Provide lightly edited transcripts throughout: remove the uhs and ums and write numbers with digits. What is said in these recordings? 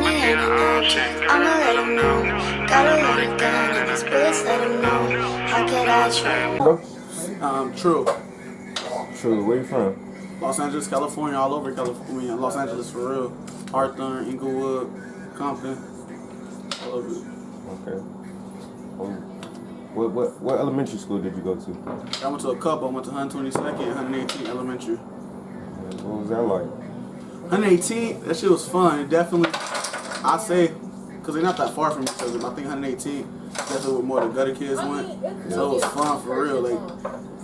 wanna hear me go, I'ma let him know. Got a loaded gun and these bullets let him know. How could I try? True. True. Where you from? Los Angeles, California, all over California. Los Angeles for real. Hawthorne, Inglewood, Compton, all over it. Okay. What elementary school did you go to? I went to a couple. I went to 122nd and 118th Elementary. What was that like? 118, that shit was fun. It definitely, I say, because they're not that far from each other, but I think 118 definitely where more the gutter kids went. So it was fun for real. Like,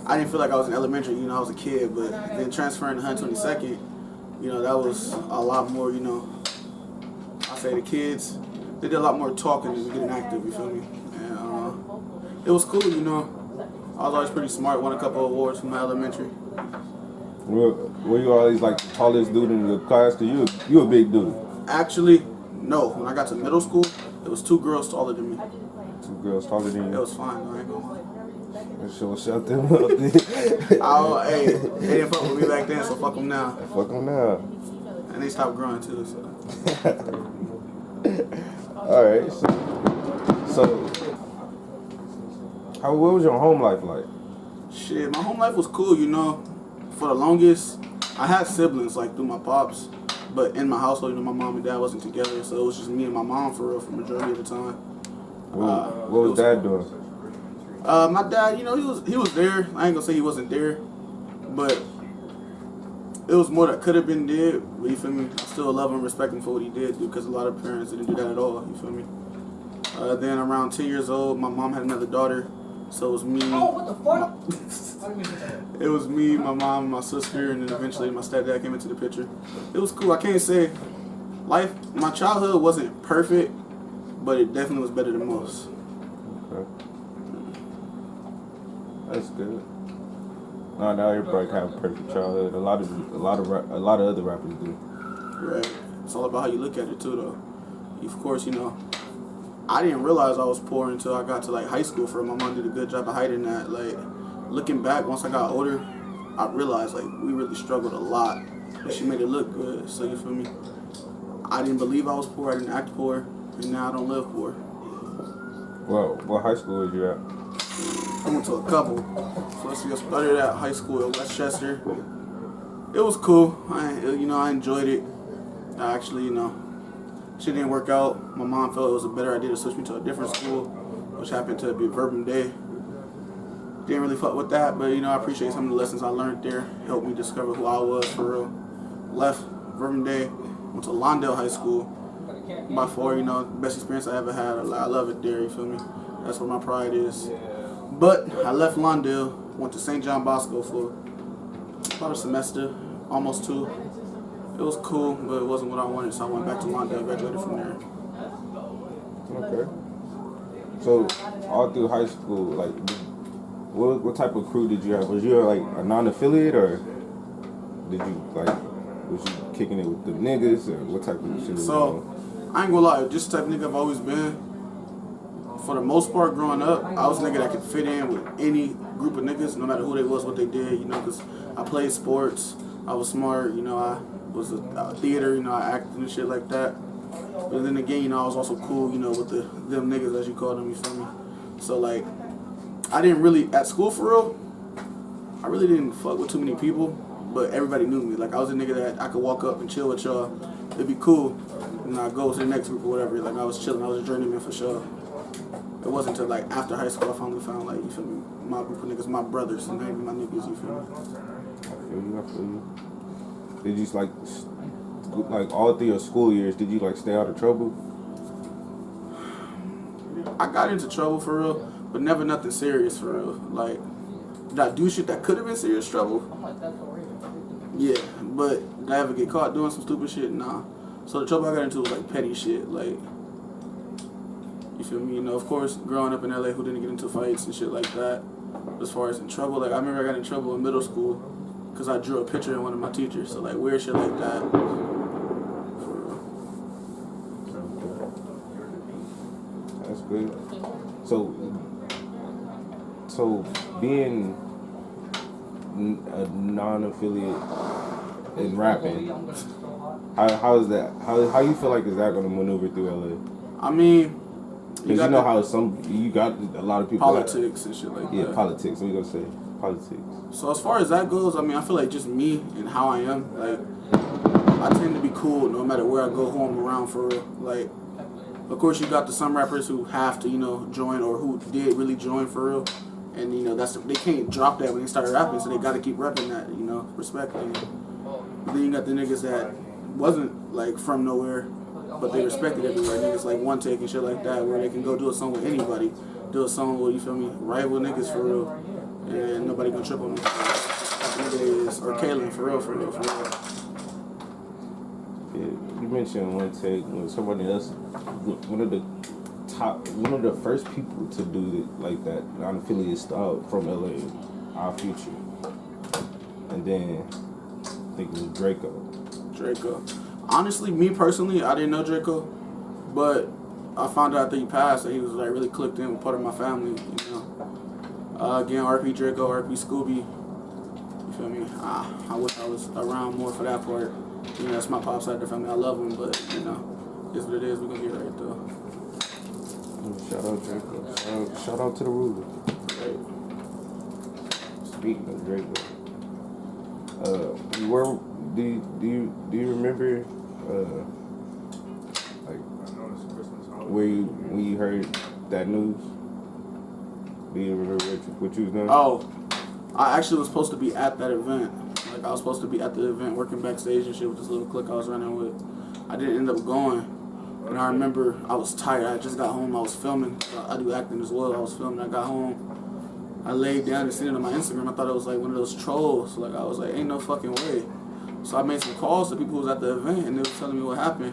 I didn't feel like I was in elementary, you know, I was a kid, but then transferring to 122nd, you know, that was a lot more, you know, I say the kids, they did a lot more talking and getting active, you feel me? And it was cool, you know. I was always pretty smart, won a couple of awards from my elementary. Were you always like the tallest dude in the class? Cause you a big dude. Actually, no. When I got to middle school, it was 2 girls taller than me. 2 girls taller than you. It was fine, I ain't gonna lie. That shit will shut them up. Oh, hey, they didn't fuck with me back then, so fuck them now. Fuck them now. And they stopped growing too, so. Alright, so what was your home life like? Shit, my home life was cool, you know. For the longest, I had siblings, like, through my pops. But in my household, you know, my mom and dad wasn't together, so it was just me and my mom, for real, for the majority of the time. What was dad doing? My dad, you know, he was there. I ain't gonna say he wasn't there, but it was more that could have been did. But you feel me? I still love him and respect him for what he did, because a lot of parents didn't do that at all. You feel me? Then around 10 years old, my mom had another daughter, so it was me. Oh, what the fuck? It was me, my mom, and my sister, and then eventually my stepdad came into the picture. It was cool. I can't say my childhood wasn't perfect, but it definitely was better than most. Okay. That's good. No, now everybody have a perfect childhood. A lot of other rappers do. Right. It's all about how you look at it too, though. Of course, you know, I didn't realize I was poor until I got to like high school. My mom did a good job of hiding that. Like, looking back, once I got older, I realized like we really struggled a lot, but she made it look good. So you feel me? I didn't believe I was poor. I didn't act poor, and now I don't live poor. Well, what high school was you at? I went to a couple. First, I started at high school at Westchester. It was cool. I enjoyed it. I actually, shit didn't work out. My mom felt it was a better idea to switch me to a different school, which happened to be Verbum Day. Didn't really fuck with that, but I appreciate some of the lessons I learned there. Helped me discover who I was for real. Left Verbum Day, went to Lawndale High School. By far, best experience I ever had. I love it there, you feel me? That's where my pride is. But I left Lawndale, went to St. John Bosco for about a semester, almost 2. It was cool, but it wasn't what I wanted, so I went back to Lawndale, graduated from there. Okay. So, all through high school, like, what type of crew did you have? Was you like a non-affiliate, or did you was you kicking it with the niggas, or what type of shit? So, I ain't gonna lie, just the type of nigga I've always been. For the most part, growing up, I was a nigga that could fit in with any group of niggas, no matter who they was, what they did, because I played sports, I was smart, I was a theater, I acted and shit like that. But then again, I was also cool, with them niggas, as you call them, you feel me? So, like, I didn't really, at school for real, I really didn't fuck with too many people, but everybody knew me. Like, I was a nigga that I could walk up and chill with y'all, it'd be cool, and I'd go to the next group or whatever. Like, I was chilling, I was a journeyman for sure. It wasn't until like after high school I finally found, like, you feel me, my group of niggas, my brothers, and maybe my niggas, you feel me? I feel you. Did you like all through your school years, did you like stay out of trouble? I got into trouble for real, but never nothing serious for real. Like, did I do shit that could have been serious trouble? Yeah, but did I ever get caught doing some stupid shit? Nah. So the trouble I got into was like petty shit, like, you feel me? Of course, growing up in LA, who didn't get into fights and shit like that? As far as in trouble, like, I remember I got in trouble in middle school because I drew a picture of one of my teachers. So, like, weird shit like that. For real. That's good. So being a non-affiliate in rapping, How is that? How you feel like is that gonna maneuver through LA? I mean, Because you know how you got a lot of people politics and shit like that. Yeah, politics. We gonna say politics. So as far as that goes, I mean, I feel like just me and how I am, like, I tend to be cool no matter where I go, who I'm around for real. Like, of course, you got some rappers who have to, join or who did really join for real. And, they can't drop that when they start rapping, so they got to keep repping that, respect. And then you got the niggas that wasn't, like, from nowhere, but they respected everywhere. Niggas like One Take and shit like that, where they can go do a song with anybody. Do a song with, rival niggas for real. And nobody gonna trip on them. Or Kalen, for real. Yeah, you mentioned One Take when somebody else, one of the first people to do it like that, non-affiliate style from LA, Our Future. And then I think it was Draco. Honestly, me personally, I didn't know Draco, but I found out that he passed, that he was like really clicked in with part of my family, Again, RP Draco, RP Scooby, you feel me? I wish I was around more for that part. That's my pop side of the family. I love him, but, it's what it is. We're gonna get right though. Shout out Draco. Shout out to the ruler. Right. Speaking of Draco, do you remember like when you heard that news? Do you remember what you was doing? Oh, I actually was supposed to be at that event. Like, I was supposed to be at the event working backstage and shit with this little clique I was running with. I didn't end up going. And I remember I was tired. I just got home. I was filming. I do acting as well. I was filming. I got home. I laid down and seen it on my Instagram. I thought it was like one of those trolls. Like, I was like, ain't no fucking way. So I made some calls to people who was at the event, and they was telling me what happened.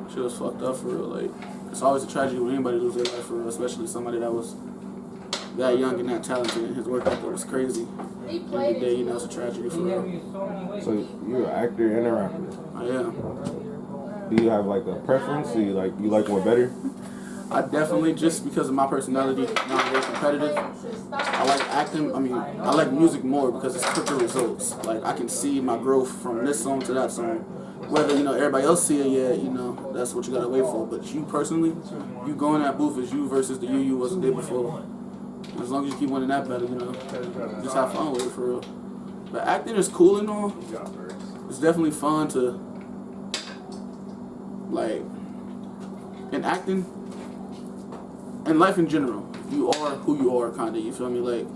Shit was fucked up for real. Like, it's always a tragedy when anybody loses their life for real, especially somebody that was that young and that talented, and his work ethic was crazy. Every day, it's a tragedy for real. So you're an actor and a rapper. I am. Do you have like a preference? Do you like one better? I definitely, just because of my personality, I'm very competitive. I like acting. I mean, I like music more because it's quicker results. Like, I can see my growth from this song to that song. Whether, everybody else see it, that's what you gotta wait for. But you personally, you go in that booth as you versus the you was the day before. As long as you keep winning that battle, just have fun with it for real. But acting is cool and all. It's definitely fun to, like, in acting, and life in general, you are who you are, kind of, you feel me? Like,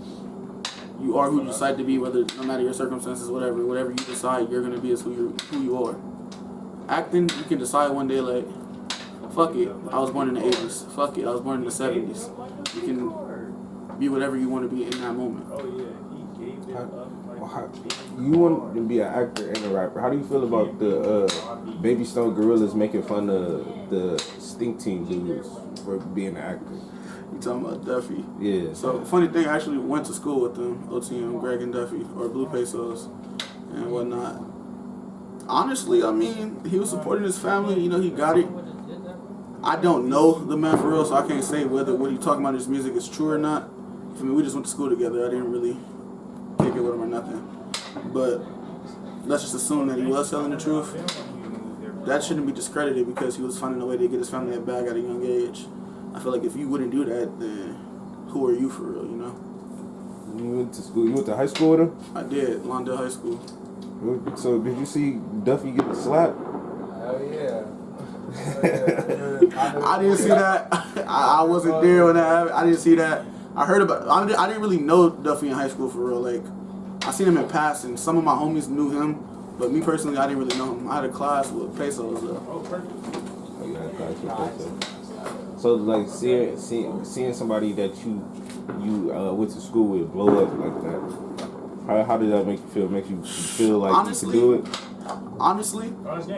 you are who you decide to be, whether, no matter your circumstances, whatever you decide you're going to be is who you are. Acting, you can decide one day, like, fuck it, I was born in the 80s. Fuck it, I was born in the 70s. You can be whatever you want to be in that moment. You want to be an actor and a rapper. How do you feel about the Baby Stone Gorillas making fun of the Stink Team dudes for being an actor? You talking about Duffy? Yeah. So, funny thing, I actually went to school with them, OTM, Greg and Duffy, or Blue Pesos, and whatnot. Honestly, I mean, he was supporting his family, he got it. I don't know the man for real, so I can't say whether what he talking about in his music is true or not. I mean, we just went to school together. I didn't really kick it with him or nothing. But let's just assume that he was telling the truth. That shouldn't be discredited because he was finding a way to get his family a bag at a young age. I feel like if you wouldn't do that, then who are you for real, You went to school. You went to high school with him? I did, Lawndale High School. So did you see Duffy get slapped? Hell yeah. I didn't see that. I wasn't there when that happened. I didn't see that. I heard about. I didn't really know Duffy in high school for real. Like, I seen him in passing. Some of my homies knew him, but me personally, I didn't really know him. I had a class with Pesos though. Oh, you had a class with Pesos. So like seeing somebody that you went to school with blow up like that. How did that make you feel? Make you feel like Honestly, you could do it? Honestly,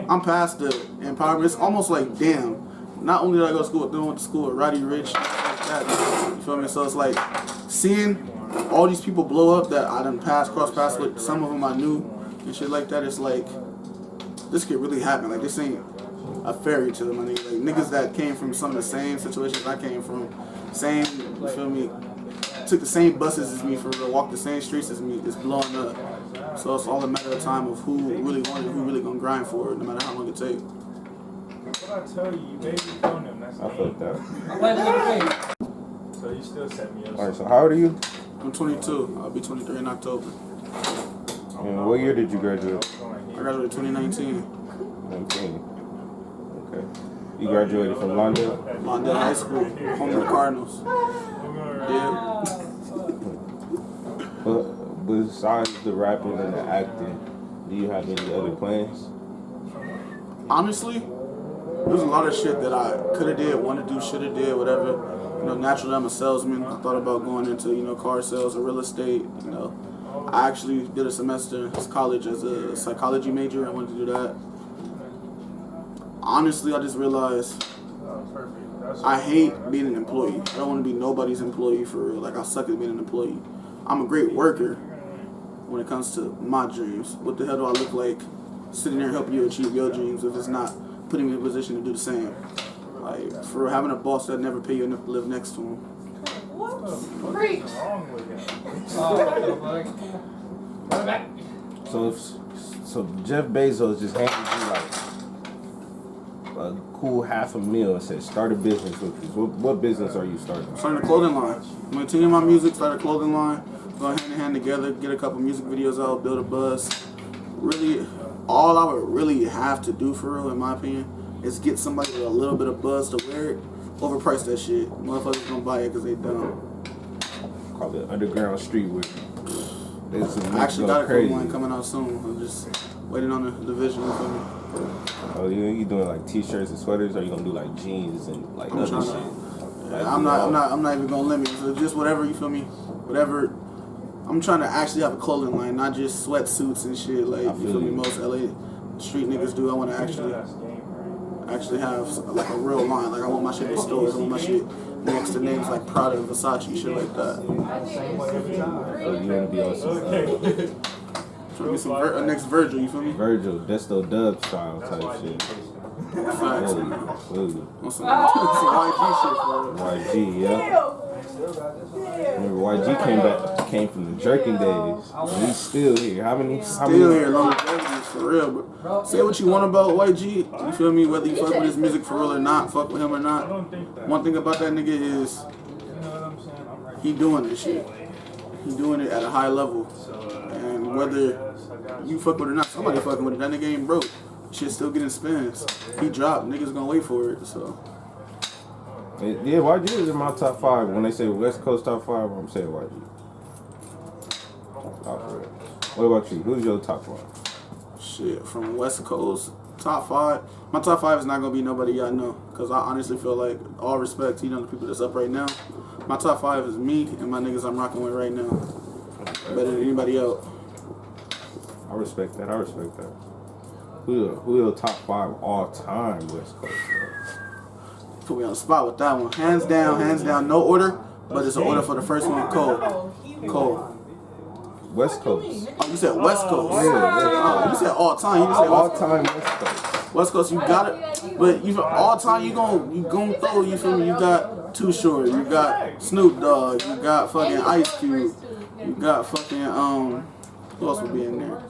I'm past the empowerment. It's almost like, damn, not only did I go to school with them, I went to school with Roddy Ricch, like that, you feel me? So it's like, seeing all these people blow up that I done cross paths with, some of them I knew, and shit like that, it's like, this could really happen. Like, this ain't a fairy tale, my nigga. Like, niggas that came from some of the same situations I came from, same, you feel me, took the same buses as me, for real, walked the same streets as me, is blowing up. So it's all a matter of time of who really wants it, who really gonna grind for it, no matter how long it takes. What I tell you, baby, phone them. That's I felt that. So you still set me up. All right, so how old are you? I'm 22. I'll be 23 in October. And what year did you graduate? I graduated 2019. 19. Okay. You graduated from London? Mondale High School, home of the Cardinals. Yeah. But besides the rapping and the acting, do you have any other plans? Honestly, there's a lot of shit that I could have did, wanted to do, should have did, whatever. You know, naturally I'm a salesman. I thought about going into, you know, car sales or real estate. You know, I actually did a semester in college as a psychology major. I wanted to do that. Honestly, I just realized I hate being an employee. I don't want to be nobody's employee for real. Like, I suck at being an employee. I'm a great worker when it comes to my dreams. What the hell do I look like sitting there helping you achieve your dreams if it's not putting me in a position to do the same? Like, for having a boss that never pay you enough to live next to him. Preach. So Jeff Bezos just handed you like a cool $500,000 and said start a business with you. What business are you starting? Starting a clothing line. I'm gonna continue my music, start a clothing line, go hand in hand together, get a couple music videos out, build a buzz. Really, all I would really have to do for real, in my opinion, is get somebody with a little bit of buzz to wear it, overprice that shit. Motherfuckers gonna buy it because they dumb. Call it underground streetwear. There's some I actually got a crazy. clothing line coming out soon. I'm just waiting on the vision for me. Oh, you doing like t-shirts and sweaters, or you gonna do like jeans and like I'm other trying shit? to. I'm not even gonna limit. So just whatever, you feel me? Whatever. I'm trying to actually have a clothing line, not just sweatsuits and shit like you feel me. Most LA street niggas do. I want to actually have like a real line. Like I want my shit in stores. I want my shit next to names like Prada and Versace, shit like that. Oh, you wanna be also Trying to get some next Virgil. You feel me? Virgil, Desto Dub style type shit. Facts. Holy. On some YG shit for real. YG, yeah. Remember YG came from the jerking days. And he's still here. How many? Still here, longevity for real. But say what you want about YG. You feel me? Whether you fuck with his music for real or not, fuck with him or not. One thing about that nigga is he doing this shit. He doing it at a high level. And whether you fuck with it or not, somebody fucking with it. That nigga ain't broke. Shit still getting spins. He dropped. Niggas gonna wait for it. So Yeah, YG is in my top 5. When they say West Coast top 5, I'm saying YG. Top 5. What about you? Who's your top 5? shit from West Coast top 5. My top 5 is not gonna be nobody y'all know, cause I honestly feel like all respect to the people that's up right now. My top 5 is me and my niggas I'm rocking with right now. Better than anybody else. I respect that. Who your top 5 all time West Coast? Put me on the spot with that one. Hands down, no order, but it's an order for the first one. Cole. West Coast. Oh, you said West Coast. Yeah, Oh, you said all time. You didn't say all West Coast. time West Coast. West Coast, you got it. But you all time, you gon' throw. You feel me? You got Too Short. You got Snoop Dogg. You got fucking Ice Cube. You got fucking who else would be in there?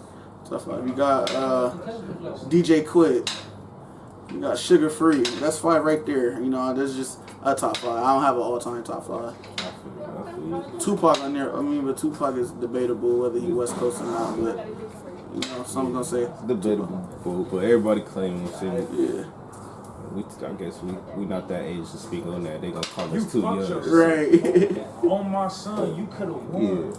Top 5. You got DJ Quit. You got Sugar Free. That's 5 right there. You know, that's just a top 5. I don't have an all-time top 5. Tupac on there. I mean, but Tupac is debatable whether he West Coast or not. But you know, some gonna say Debatable, but everybody claiming shit. yeah. I guess we not that age to speak on that. They gonna call us too young. Right. Oh my son, you could have won. Yeah.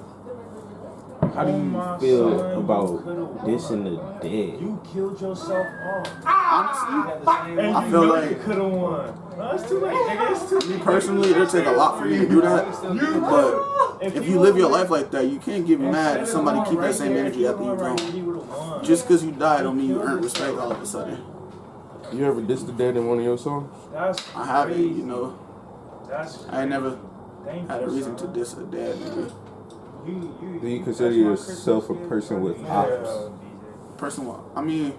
How do you feel about dissing the dead? You killed yourself off. Honestly, And I feel like you could have won. No, it's too late, nigga. It's too me late. personally, it'll take a lot for me to do that. But if you live your life like that, you can't get mad if somebody keep that same energy after you gone. Just because you died don't mean you earn respect all of a sudden. You ever dissed the dead in one of your songs? I haven't, you know. That's I ain't never Thank had a you, reason to son. diss a dad nigga. Do you consider yourself a person with ops? Person, I mean,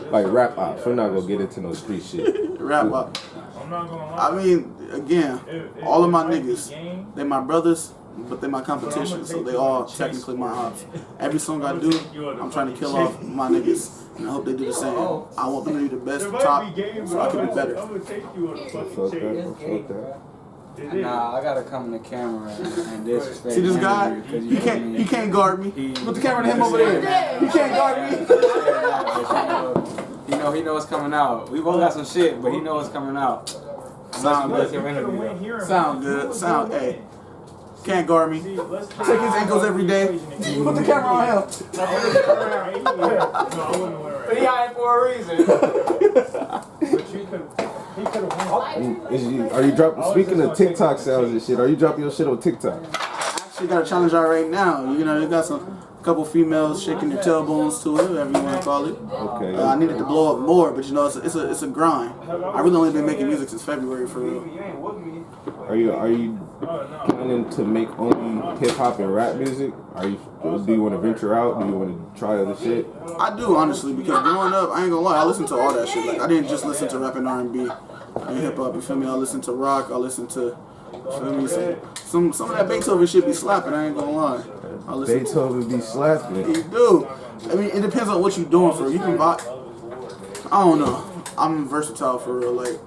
Like rap ops. We're not gonna get into no street shit. rap up. I'm not gonna lie. I mean, again, all of my niggas, they my brothers, but they're my competition, so they all technically my ops. Every song I do, I'm trying to kill off my niggas, and I hope they do the same. I want them to be the best top, so I can be better. I'm gonna take you on a fucking Fuck chase. that. Fuck that. Nah, I gotta come in the camera and disrespect. See this guy? Andrew, 'cause He can't. He can't guard me. Put the camera to him over there. He can't guard me. He know what's coming out. We both got some shit, but he know what's coming out. Sound Let's good. get into it. Sound good. Sound. Hey, can't guard me. Check his ankles every day. Put the camera on him. But he out here for a reason. He could have won. Are you dropping? Speaking of TikTok sounds and shit, are you dropping your shit on TikTok? Actually, got a challenge out right now. You know, you got a couple females shaking their tailbones to it, whatever you want to call it. Okay. I needed to blow up more, but you know, it's a grind. I really only been making music since February for real. Are you planning to make only hip hop and rap music? Do you want to venture out? Do you want to try other shit? I do, honestly, because growing up, I ain't gonna lie, I listened to all that shit. Like, I didn't just listen to rap and R&B and hip hop. You feel me? I listened to rock. I listened to, you feel me? Some of that Beethoven shit be slapping. I ain't gonna lie. I listen Beethoven be slapping. You do. I mean, it depends on what you're doing for. You can buy. I don't know. I'm versatile for real. Like,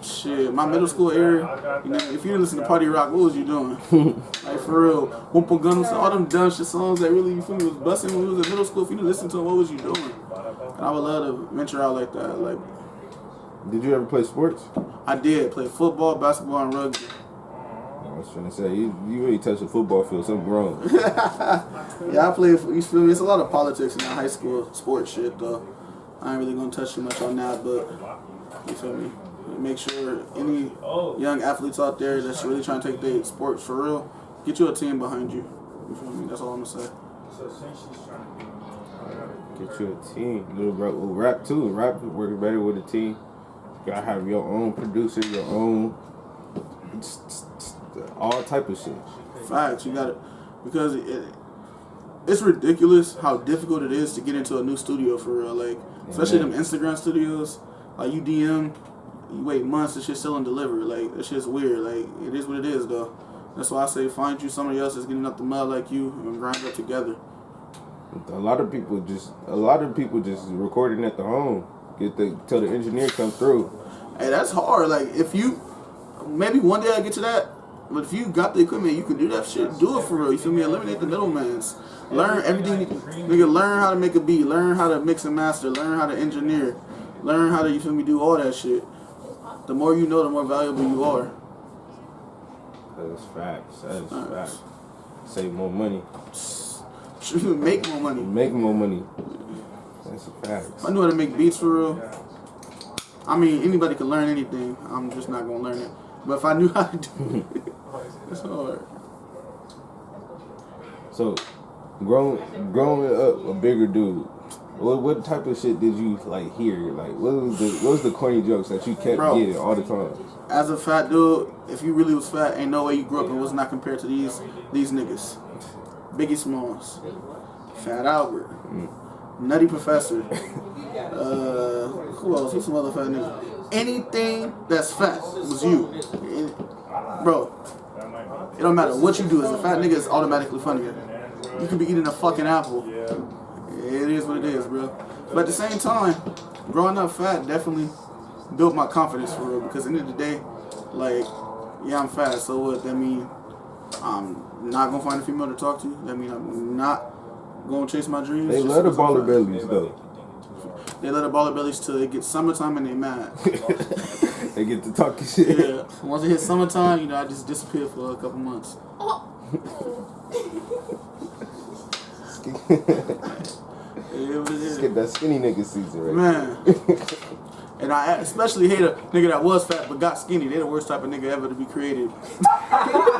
shit, my middle school era. You know, if you didn't listen to party rock, what was you doing? Like for real, Whoopah Guns, all them dumb shit songs that really, you feel me, was busting when we was in middle school. If you didn't listen to them, what was you doing? And I would love to venture out like that. Like, Did you ever play sports? I did play football, basketball, and rugby. I was trying to say, you really touched the football field, something wrong. Yeah, I played. You feel me? It's a lot of politics in the high school sports shit though. I ain't really gonna touch too much on that, but you feel me? Make sure any young athletes out there that's really trying to take their sports for real, get you a team behind you. You feel me? That's all I'm gonna say. So since she's trying to Get you a team. Little rap too. Rap working better with a team. You gotta have your own producer, your own all type of shit. Facts, you got it, because it's ridiculous how difficult it is to get into a new studio for real. Like, especially them Instagram studios. Like you DM, you wait months, and shit still ain't delivered. Like that shit's weird. Like it is what it is though. That's why I say find you somebody else that's getting up the mud like you and grind up together. A lot of people just recording at the home. Till the engineer come through. Hey, that's hard. Like if you maybe one day I get to that. But if you got the equipment, you can do that shit. Do it for real. You feel me? Eliminate the middlemans. Learn everything. Nigga, learn how to make a beat. Learn how to mix and master. Learn how to engineer. Learn how to, you feel me, do all that shit. The more you know, the more valuable you are. That's facts. That is facts. Save more money. Make more money. Make more money. That's a fact. If I knew how to make beats for real, I mean, anybody can learn anything. I'm just not going to learn it. But if I knew how to do it, it's hard. So, growing up a bigger dude, what type of shit did you like hear? Like, what was the corny jokes that you kept getting all the time? As a fat dude, if you really was fat, ain't no way you grew up and was not compared to these niggas. Biggie Smalls, Fat Albert, Nutty Professor. Who else? Who's some other fat niggas? Anything that's fat was you, bro. It don't matter what you do. As a fat nigga, it's automatically funnier. You could be eating a fucking apple. It is what it is, bro. But at the same time, growing up fat definitely built my confidence for real. Because at the end of the day, like, yeah, I'm fat. So what? That mean I'm not gonna find a female to talk to. That mean I'm not gonna chase my dreams. They love the baller bellies though. They let the baller bellies till it gets summertime and they mad. They get to talking shit. Yeah. Once it hits summertime, you know, I just disappear for a couple months. Skip that skinny nigga season right Man. And I especially hate a nigga that was fat but got skinny. They the worst type of nigga ever to be created.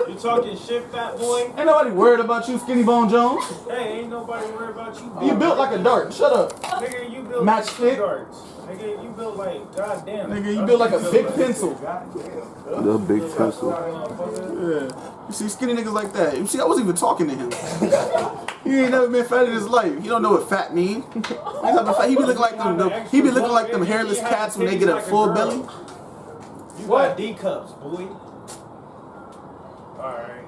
You talking shit, fat boy? Ain't nobody worried about you, Skinny Bone Jones. Hey, ain't nobody worried about you. You built like a dart. Shut up. Nigga, you built Matchstick. darts. Nigga, you built like goddamn. Nigga, you built like a big pencil. The big pencil. Yeah. You see skinny niggas like that. You see, I wasn't even talking to him. He ain't never been fat in his life. He don't know what fat mean. He be looking like them hairless cats when they get a full belly. You got D cups, boy. Alright.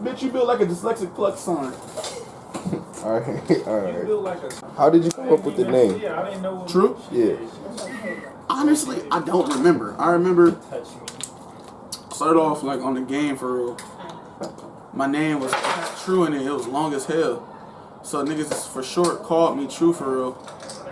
Bitch, you built like a dyslexic plus sign. All right, all You right. built like a. How did you come up with the name? Yeah, I didn't know what. True? Yeah. Honestly, I don't remember. I remember Touch me. started off like on the game for real. My name was True in it. It was long as hell. So niggas for short called me True for real.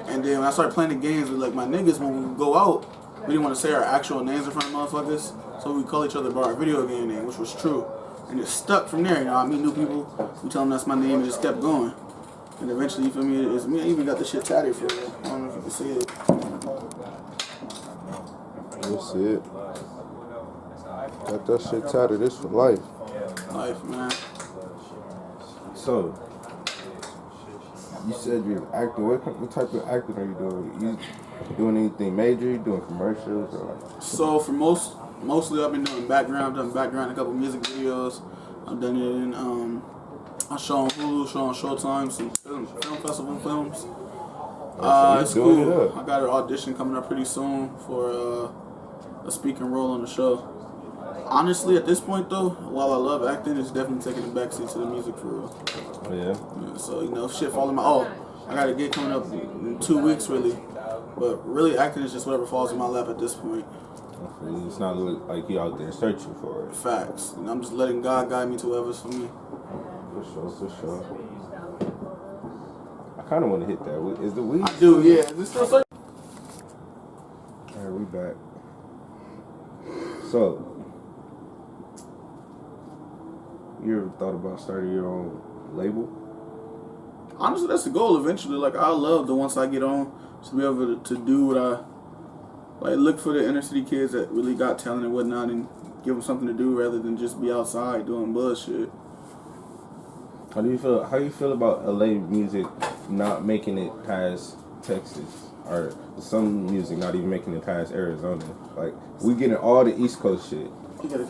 And then when I started playing the games with like my niggas, when we go out, we didn't want to say our actual names in front of motherfuckers. So we call each other by our video game name, which was True. And it stuck from there. You know, I meet new people, we tell them that's my name, and it just kept going. And eventually, you feel me? It's me. I even got the shit tatted for real. I don't know if you can see it. That's it. Got that shit tatted. This for life. Life, man. So, you said you're acting. What type of acting are you doing? You doing anything major? You doing commercials? Or? So for mostly I've been doing background. I've done background in a couple music videos. I've done it in I show on Hulu, show on Showtime, some film festival films. So It's you're doing cool. it up. I got an audition coming up pretty soon for a speaking role on the show. Honestly, at this point though, while I love acting, it's definitely taking a backseat to the music for real. Oh, yeah. Yeah, so you know, shit fall in my. I got a gig coming up in 2 weeks really, but really acting is just whatever falls in my lap at this point. It's not like you out there searching for it. Facts. And I'm just letting God guide me to whoever's for me. For sure. I kind of want to hit that. Is the weed? I do, yeah. Is this still searching? Alright, we back. So, you ever thought about starting your own label? Honestly, that's the goal eventually. Like, I love the once I get on to be able to do what I like. Look for the inner city kids that really got talent and whatnot, and give them something to do rather than just be outside doing bullshit. How do you feel about LA music not making it past Texas, or some music not even making it past Arizona? Like, we getting all the East Coast shit. You gotta,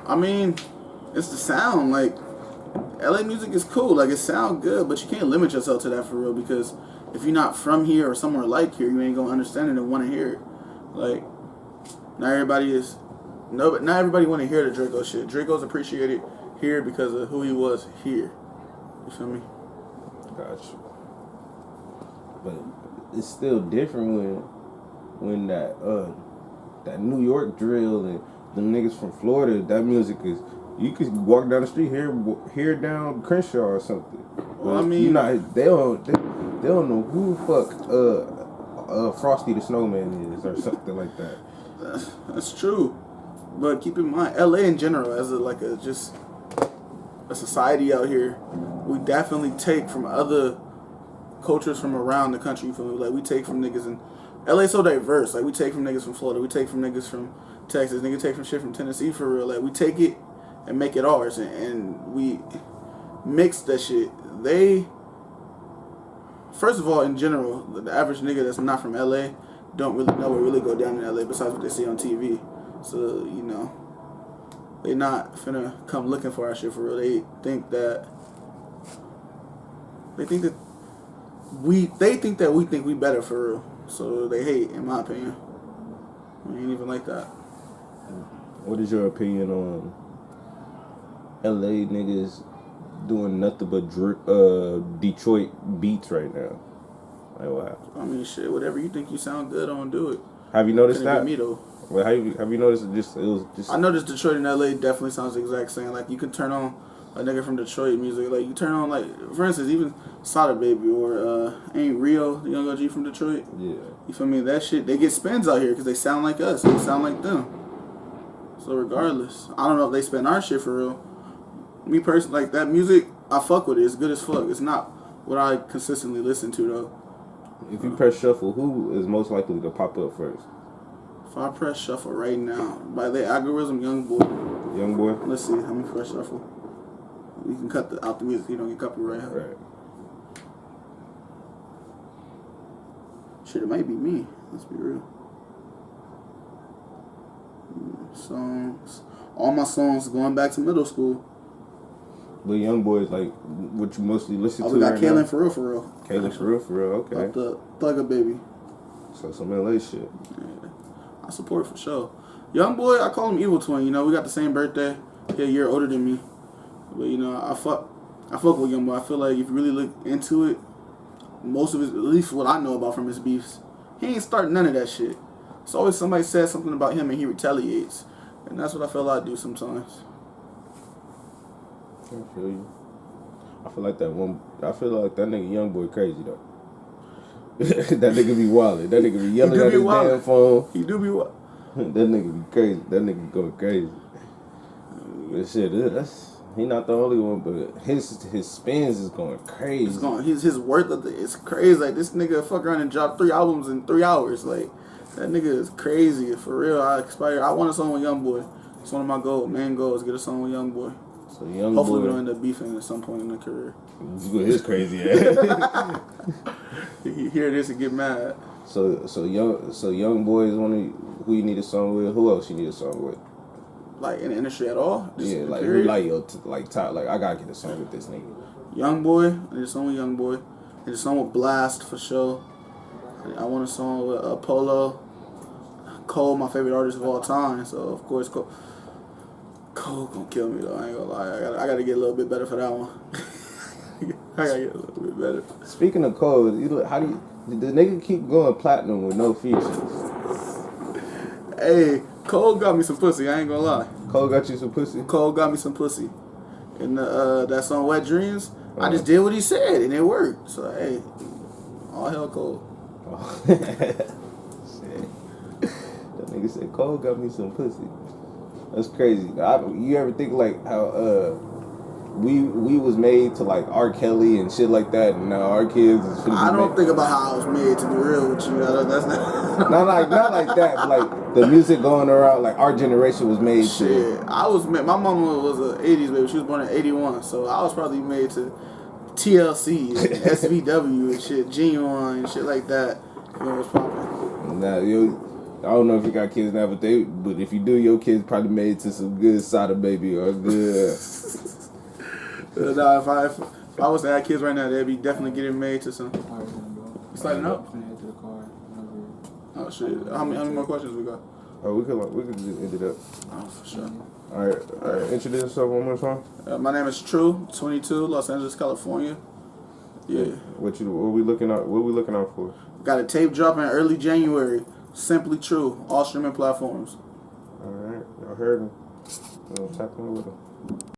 I mean, it's the sound. Like, LA music is cool. Like, it sound good, but you can't limit yourself to that for real, because if you're not from here or somewhere like here, you ain't gonna understand it and want to hear it. Like, not everybody want to hear the Draco shit. Draco's appreciated here because of who he was here. You feel me? Gotcha. But it's still different when that New York drill and the niggas from Florida, that music is, you could walk down the street here down Crenshaw or something. Well, I mean, they don't know who the fuck Frosty the Snowman is or something like that. that's true. But keep in mind, LA in general, as a society out here, we definitely take from other cultures from around the country. Like, we take from niggas in LA so diverse. Like, we take from niggas from Florida, we take from niggas from Texas, niggas take from shit from Tennessee for real. Like, we take it and make it ours, and we mix that shit. First of all, in general, the average nigga that's not from LA don't really know what really go down in LA besides what they see on TV. So, you know, they not finna come looking for our shit for real. They think that we think we better for real. So they hate, in my opinion. We ain't even like that. What is your opinion on LA niggas doing nothing but Detroit beats right now? Like, what happened? I mean, shit, whatever you think you sound good on, do it. Have you noticed Couldn't that? be me though. Well, have you noticed it was just I noticed Detroit and LA definitely sounds the exact same. Like, you can turn on a nigga from Detroit music. Like, you turn on, like, for instance, even Sada Baby or Ain't Rio, the young OG from Detroit. Yeah. You feel me? That shit, they get spins out here because they sound like us. They sound like them. So regardless, I don't know if they spin our shit for real. Me personally, like, that music, I fuck with it. It's good as fuck. It's not what I consistently listen to though. If you press shuffle, who is most likely to pop up first? If I press shuffle right now, by the algorithm, Young Boy. Young boy? Let's see. How many press shuffle? You can cut out the music. You don't get copyright. Right. Shit, it might be me. Let's be real. Songs. All my songs going back to middle school. But Young Boy is like what you mostly listen Oh, to we got right Kaylin now? for real. Kaylin for real, okay. Off the Thugger Baby. So some LA shit. Yeah. I support it for sure. Young boy, I call him Evil Twin. You know, we got the same birthday. He a year older than me. But you know, I fuck with Young Boy. I feel like if you really look into it, most of his, at least what I know about from his beefs, he ain't starting none of that shit. It's always somebody says something about him and he retaliates, and that's what I feel like I do sometimes. I feel you. I feel like that nigga Young Boy crazy though. That nigga be wildin'. That nigga be yelling at his damn phone. He do be what? That nigga be crazy. That nigga going crazy. But shit, he not the only one, but his spins is going crazy. It's going, his worth of it's crazy. Like this nigga fuck around and drop 3 albums in 3 hours. Like that nigga is crazy for real. I want a song with Young Boy. It's one of my main goals. Get a song with Young Boy. So Young Hopefully Boy, we'll end up beefing at some point in the career. His crazy ass. You hear this and get mad. So Young Boy is one of who you need a song with. Who else you need a song with? Like in the industry at all? Just Yeah, like who period? like your like top. Like I gotta get a song with this nigga. Young Boy. I need a song with Young Boy. I need a song with Blast for sure. I want a song with Polo. Cole, my favorite artist of all time. So of course Cole gonna kill me though. I ain't gonna lie. I gotta get a little bit better for that one. I gotta get a little bit better. Speaking of Cole, the nigga keep going platinum with no features? Hey, Cole got me some pussy. I ain't gonna lie. Cole got you some pussy? Cole got me some pussy. And that song Wet Dreams, I just did what he said and it worked. So hey, all hell Cole. Oh. Shit. That nigga said Cole got me some pussy. That's crazy. You ever think like how we was made to like R. Kelly and shit like that, and now our kids is finna be I don't made. think about how I was made, to be real with you. That's not. not like that, but like the music going around, like our generation was made Shit, to. I was made. My mama was an '80s baby. She was born in '81, so I was probably made to TLC, and SVW, and shit, Genuine, and shit like that. You know what's poppin'? Now I don't know if you got kids now, but if you do, your kids probably made to some good Sada Baby or good. Nah, if I was to have kids right now, they'd be definitely getting made to some. Alright, gonna go. You starting up? Finna head to the car. Oh shit! How many more questions we got? Oh, we could just end it up. Oh, for sure. All right. Introduce yourself one more time. My name is True, 22, Los Angeles, California. Yeah. What we looking out? What we looking out for? Got a tape dropping early January. Simply True, all streaming platforms. All right, y'all heard him. Tap in with him.